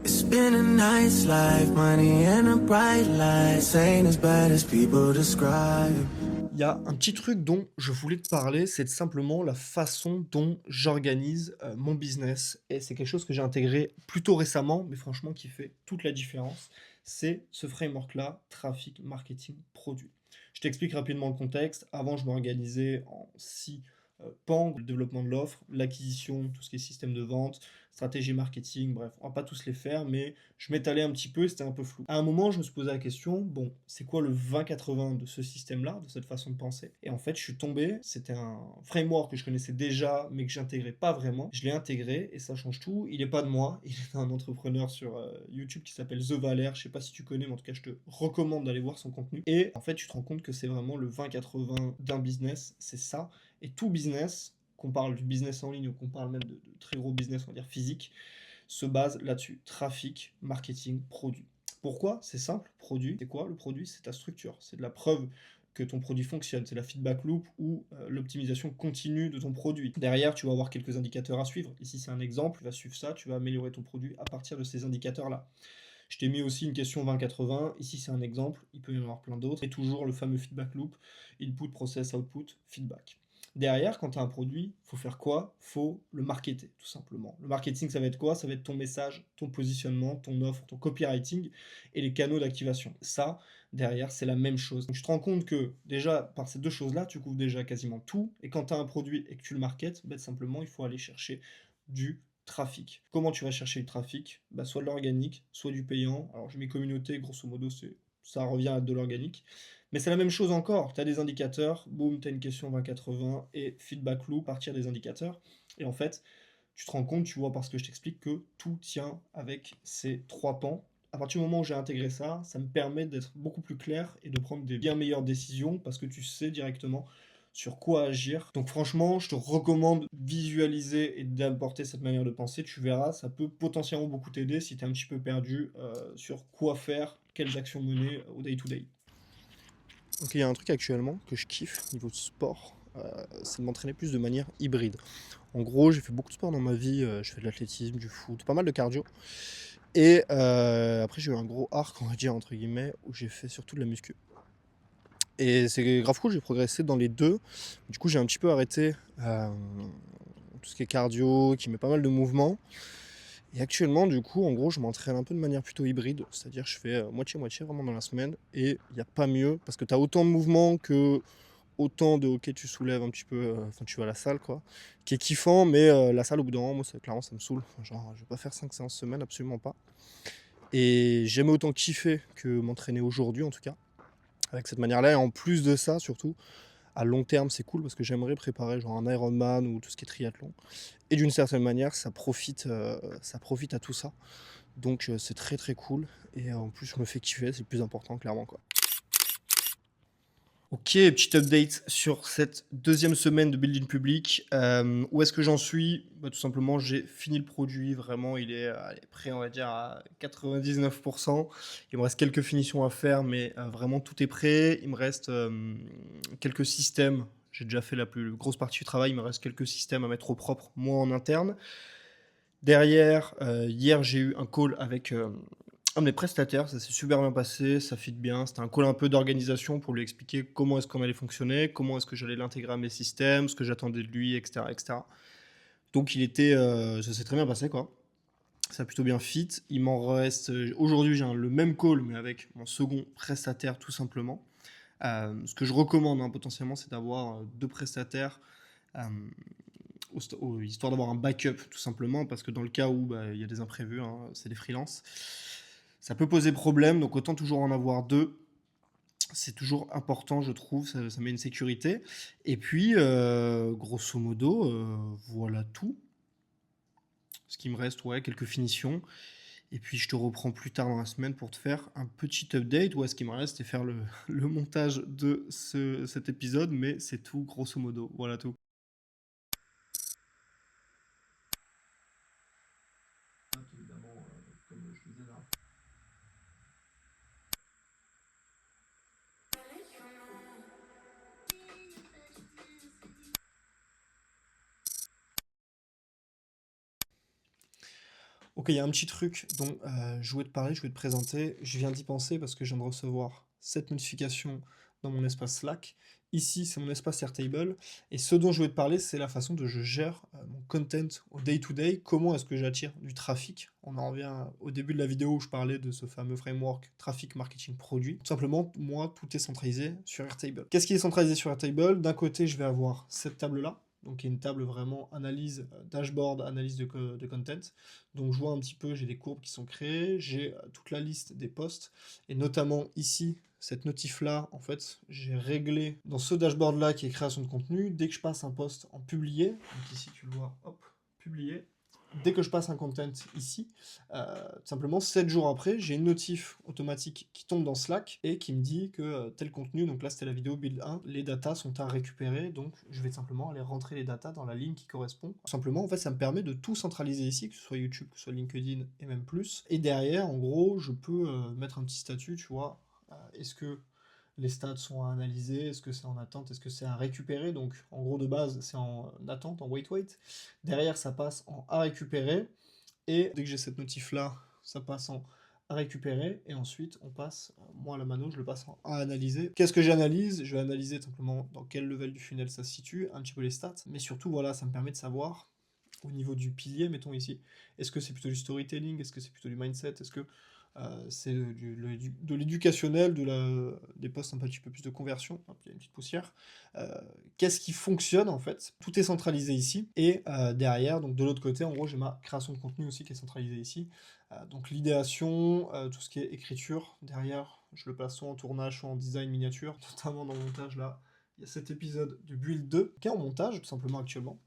It's been a nice life, money and a bright light, ain't as bad as people describe. Il y a un petit truc dont je voulais te parler, c'est simplement la façon dont j'organise, mon business et c'est quelque chose que j'ai intégré plutôt récemment, mais franchement qui fait toute la différence. C'est ce framework-là, trafic, marketing, produit. Je t'explique rapidement le contexte. Avant, je m'organisais en 6 pans: le développement de l'offre, l'acquisition, tout ce qui est système de vente, stratégie marketing, bref, on va pas tous les faire, mais je m'étalais un petit peu et c'était un peu flou. À un moment, je me suis posé la question, bon, c'est quoi le 20-80 de ce système-là, de cette façon de penser? Et en fait, je suis tombé, c'était un framework que je connaissais déjà, mais que j'intégrais pas vraiment. Je l'ai intégré et ça change tout. Il est pas de moi, il est d'un entrepreneur sur YouTube qui s'appelle The Valère. Je sais pas si tu connais, mais en tout cas, je te recommande d'aller voir son contenu. Et en fait, tu te rends compte que c'est vraiment le 20-80 d'un business, c'est ça. Et tout business, qu'on parle du business en ligne ou qu'on parle même de très gros business, on va dire physique, se base là-dessus. Trafic, marketing, produit. Pourquoi? C'est simple. Produit, c'est quoi? Le produit, c'est ta structure. C'est de la preuve que ton produit fonctionne. C'est la feedback loop ou l'optimisation continue de ton produit. Derrière, tu vas avoir quelques indicateurs à suivre. Ici, c'est un exemple. Tu vas suivre ça, tu vas améliorer ton produit à partir de ces indicateurs-là. Je t'ai mis aussi une question 20-80. Ici, c'est un exemple. Il peut y en avoir plein d'autres. Et toujours le fameux feedback loop. Input, process, output, feedback. Derrière, quand tu as un produit, faut faire quoi? Faut le marketer, tout simplement. Le marketing, ça va être quoi? Ça va être ton message, ton positionnement, ton offre, ton copywriting et les canaux d'activation. Ça, derrière, c'est la même chose. Donc, je te rends compte que déjà, par ces deux choses-là, tu couvres déjà quasiment tout. Et quand tu as un produit et que tu le marketes, ben, simplement, il faut aller chercher du trafic. Comment tu vas chercher du trafic? Bah, soit de l'organique, soit du payant. Alors, je mets communauté, grosso modo, ça revient à de l'organique. Mais c'est la même chose encore. Tu as des indicateurs, boum, tu as une question 20-80 et feedback loop, partir des indicateurs. Et en fait, tu te rends compte, tu vois, parce que je t'explique que tout tient avec ces trois pans. À partir du moment où j'ai intégré ça, ça me permet d'être beaucoup plus clair et de prendre des bien meilleures décisions parce que tu sais directement sur quoi agir. Donc franchement, je te recommande de visualiser et d'apporter cette manière de penser. Tu verras, ça peut potentiellement beaucoup t'aider si tu es un petit peu perdu sur quoi faire, quelles actions mener au day-to-day. Donc il y a un truc actuellement que je kiffe niveau de sport, c'est de m'entraîner plus de manière hybride. En gros, j'ai fait beaucoup de sport dans ma vie, je fais de l'athlétisme, du foot, pas mal de cardio et après j'ai eu un gros arc, on va dire entre guillemets, où j'ai fait surtout de la muscu et c'est grave cool, j'ai progressé dans les 2. Du coup, j'ai un petit peu arrêté, tout ce qui est cardio, qui met pas mal de mouvements et actuellement, du coup, en gros, je m'entraîne un peu de manière plutôt hybride, c'est-à-dire je fais, moitié-moitié vraiment dans la semaine et il y a pas mieux parce que tu as autant de mouvements que autant de OK, tu soulèves un petit peu, enfin tu vas à la salle quoi, qui est kiffant, mais la salle au bout d'un moment, moi ça clairement ça me saoule. Enfin, genre, je vais pas faire 5 séances semaine, absolument pas. Et j'aime autant kiffer que m'entraîner aujourd'hui en tout cas, avec cette manière-là. Et en plus de ça, surtout, à long terme, c'est cool parce que j'aimerais préparer genre un Ironman ou tout ce qui est triathlon. Et d'une certaine manière, ça profite à tout ça. Donc c'est très très cool. Et en plus, je me fais kiffer, c'est le plus important, clairement quoi. Ok, petit update sur cette deuxième semaine de Building Public. Où est-ce que j'en suis? Bah, tout simplement, j'ai fini le produit. Vraiment, il est prêt, on va dire, à 99%. Il me reste quelques finitions à faire, mais vraiment, tout est prêt. Il me reste quelques systèmes. J'ai déjà fait la plus grosse partie du travail. Il me reste quelques systèmes à mettre au propre, moi, en interne. Derrière, hier, j'ai eu un call avec un de mes prestataires. Ça s'est super bien passé, ça fit bien. C'était un call un peu d'organisation pour lui expliquer comment est-ce qu'on allait fonctionner, comment est-ce que j'allais l'intégrer à mes systèmes, ce que j'attendais de lui, etc., etc. Donc ça s'est très bien passé, quoi. Ça a plutôt bien fit. Il m'en reste aujourd'hui, j'ai le même call, mais avec mon second prestataire, tout simplement. Ce que je recommande hein, potentiellement, c'est d'avoir deux prestataires. euh, histoire d'avoir un backup tout simplement parce que dans le cas où bah, il y a des imprévus, hein, c'est des freelances, ça peut poser problème, donc autant toujours en avoir deux. C'est toujours important, je trouve, ça met une sécurité. Et puis, grosso modo, voilà tout. Ce qui me reste, ouais, quelques finitions. Et puis, je te reprends plus tard dans la semaine pour te faire un petit update. Ouais, ce qui me reste, c'est faire le montage de cet épisode, mais c'est tout, grosso modo. Voilà tout. Évidemment, comme je disais là. OK, il y a un petit truc dont, je voulais te parler, je voulais te présenter. Je viens d'y penser parce que je viens de recevoir cette notification dans mon espace Slack. Ici, c'est mon espace Airtable et ce dont je voulais te parler, c'est la façon dont je gère, mon content au day to day. Comment est-ce que j'attire du trafic? On en revient au début de la vidéo où je parlais de ce fameux framework Traffic Marketing Produit. Tout simplement, moi, tout est centralisé sur Airtable. Qu'est-ce qui est centralisé sur Airtable? D'un côté, je vais avoir cette table-là, donc qui est une table vraiment analyse, dashboard, analyse de content. Donc je vois un petit peu, j'ai des courbes qui sont créées, j'ai toute la liste des posts, et notamment ici, cette notif-là, en fait, j'ai réglé dans ce dashboard-là qui est création de contenu, dès que je passe un post en publié, donc ici tu le vois, hop, publié, dès que je passe un content ici, tout simplement 7 jours après, j'ai une notif automatique qui tombe dans Slack et qui me dit que tel contenu, donc là c'était la vidéo build 1, les datas sont à récupérer, donc je vais simplement aller rentrer les datas dans la ligne qui correspond. Tout simplement, en fait, ça me permet de tout centraliser ici, que ce soit YouTube, que ce soit LinkedIn et même plus. Et derrière, en gros, je peux mettre un petit statut, tu vois, est-ce que les stats sont à analyser, est-ce que c'est en attente, est-ce que c'est à récupérer, donc en gros de base c'est en attente, en wait. Derrière ça passe en à récupérer, et dès que j'ai cette notif là, ça passe en à récupérer, et ensuite on passe, moi à la mano je le passe en à analyser. Qu'est-ce que j'analyse? Je vais analyser simplement dans quel level du funnel ça se situe, un petit peu les stats, mais surtout voilà, ça me permet de savoir au niveau du pilier, mettons ici, est-ce que c'est plutôt du storytelling, est-ce que c'est plutôt du mindset, est-ce que c'est de l'éducationnel, des postes un petit peu plus de conversion. Hop, il y a une petite poussière. Qu'est-ce qui fonctionne en fait? Tout est centralisé ici. Et derrière, donc de l'autre côté, en gros, j'ai ma création de contenu aussi qui est centralisée ici. Donc l'idéation, tout ce qui est écriture, derrière, je le place soit en tournage, soit en design miniature, notamment dans le montage là. Il y a cet épisode de Build 2 qui est en montage tout simplement actuellement.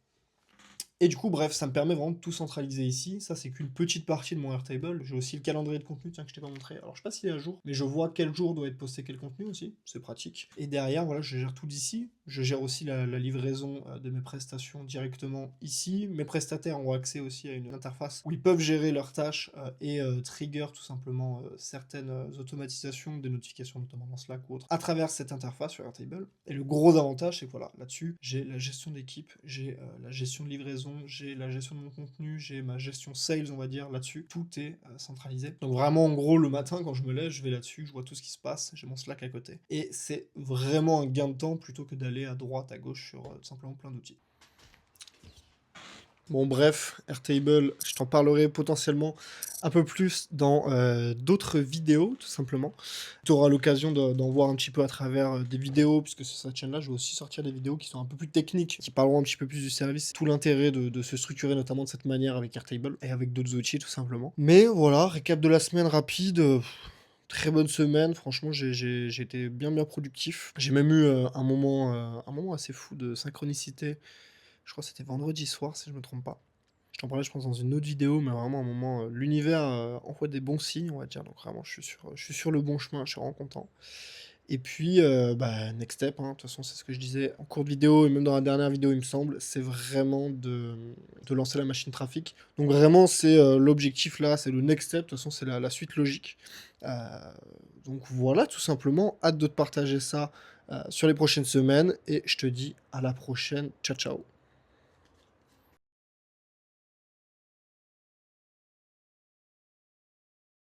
Et du coup, bref, ça me permet vraiment de tout centraliser ici. Ça, c'est qu'une petite partie de mon Airtable. J'ai aussi le calendrier de contenu, tiens, que je t'ai pas montré. Alors, je sais pas s'il est à jour, mais je vois quel jour doit être posté quel contenu aussi. C'est pratique. Et derrière, voilà, je gère tout d'ici. Je gère aussi la livraison de mes prestations directement ici. Mes prestataires ont accès aussi à une interface où ils peuvent gérer leurs tâches et trigger tout simplement certaines automatisations, des notifications, notamment dans Slack ou autre, à travers cette interface sur Airtable. Et le gros avantage, c'est que voilà, là-dessus, j'ai la gestion d'équipe, j'ai la gestion de livraison, j'ai la gestion de mon contenu, j'ai ma gestion sales, on va dire, là-dessus. Tout est centralisé. Donc vraiment, en gros, le matin, quand je me lève, je vais là-dessus, je vois tout ce qui se passe, j'ai mon Slack à côté. Et c'est vraiment un gain de temps plutôt que d'aller à droite, à gauche sur tout simplement plein d'outils. Bon bref, Airtable, je t'en parlerai potentiellement un peu plus dans d'autres vidéos, tout simplement. Tu auras l'occasion d'en voir un petit peu à travers des vidéos, puisque sur cette chaîne-là, je vais aussi sortir des vidéos qui sont un peu plus techniques, qui parleront un petit peu plus du service. Tout l'intérêt de se structurer notamment de cette manière avec Airtable, et avec d'autres outils, tout simplement. Mais voilà, récap de la semaine rapide. Très bonne semaine, franchement j'ai été bien productif. J'ai même eu un moment assez fou de synchronicité. Je crois que c'était vendredi soir, si je me trompe pas. Je t'en parlais, je pense, dans une autre vidéo, mais vraiment un moment, l'univers envoie des bons signes, on va dire. Donc vraiment, je suis sur le bon chemin, je suis vraiment content. Et puis, bah, next step, hein, de toute façon, c'est ce que je disais en cours de vidéo, et même dans la dernière vidéo, il me semble, c'est vraiment de lancer la machine trafic. Donc vraiment, c'est l'objectif là, c'est le next step, de toute façon, c'est la suite logique. Euh, donc voilà, tout simplement, hâte de te partager ça sur les prochaines semaines, et je te dis à la prochaine, ciao ciao.